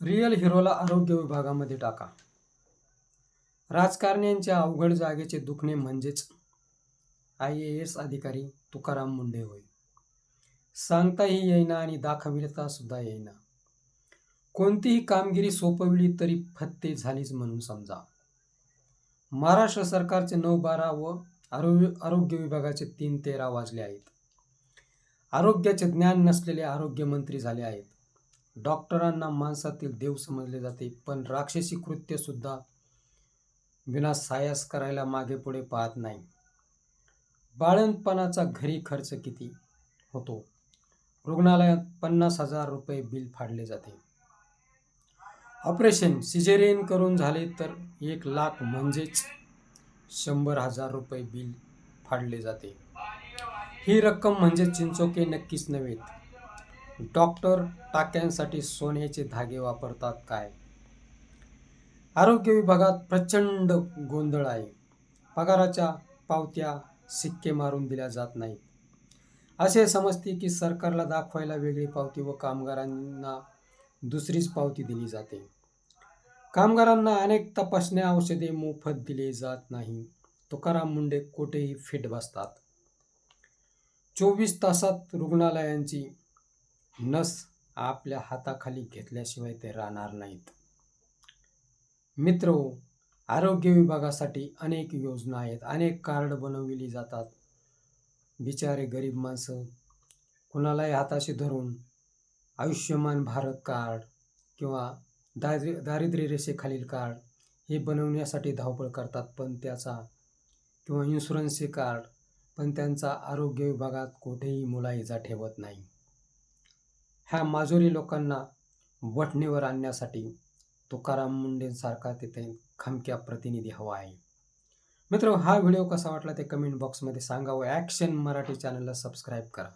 Real हिरोला आरोग्य विभागामध्ये टाका. राजकारण्यांच्या अवघड जागेचे दुखणे म्हणजेच IAS अधिकारी तुकाराम मुंढे होय. सांगताही येईना आणि दाखविता सुद्धा येईना. कोणतीही कामगिरी सोपविली तरी फत्ते झालीच म्हणून समजा. महाराष्ट्र सरकारचे 9-12 व आरोग्य विभागाचे 3-13 वाजले आहेत. आरोग्याचे ज्ञान नसलेले आरोग्यमंत्री झाले आहेत. डॉक्टरांना माणसातील देव समजले जाते, पण राक्षसी कृत्य सुद्धा विनासायास करायला मागे पुढे पाहत नाही. बाळंतपणाचा घरी खर्च किती होतो? रुग्णालयात 50,000 रुपये बिल फाडले जाते. ऑपरेशन सिझेरियन करून झाले तर 1 लाख म्हणजेच 100,000 रुपये बिल फाडले जाते. ही रक्कम म्हणजे चिंचोके नक्कीच नव्हेत. डॉक्टर टाक्यांसाठी सोन्याचे धागे वापरतात काय? आरोग्य विभागात प्रचंड गोंधळ आहे. पगाराच्या पावत्या सिक्के मारून दिल्या जात नाहीत. असे समजते की सरकारला दाखवायला वेगळी पावती व कामगारांना दुसरीच पावती दिली जाते. कामगारांना अनेक तपासण्या औषधे मोफत दिले जात नाही. तुकाराम मुंढे कोठेही फिट बसतात. 24 तासात रुग्णालयांची नस आपल्या हाताखाली घेतल्याशिवाय ते राहणार नाहीत. मित्रहो, आरोग्य विभागासाठी अनेक योजना आहेत, अनेक कार्ड बनविली जातात. बिचारे गरीब माणसं कुणालाही हाताशी धरून आयुष्यमान भारत कार्ड किंवा दारिद्र्य रेषेखालील कार्ड हे बनवण्यासाठी धावपळ करतात, पण त्याचा किंवा इन्शुरन्सचे कार्ड, पण त्यांचा आरोग्य विभागात कोठेही मुलाहिजा ठेवत नाही. ह्या माजुरी लोकांना वठणीवर आणण्यासाठी तुकाराम मुंढेंसारखा तिथे खमक्या प्रतिनिधी हवा आहे. मित्र, हा व्हिडिओ कसा वाटला ते कमेंट बॉक्समध्ये सांगा व ॲक्शन मराठी चॅनलला सबस्क्राईब करा.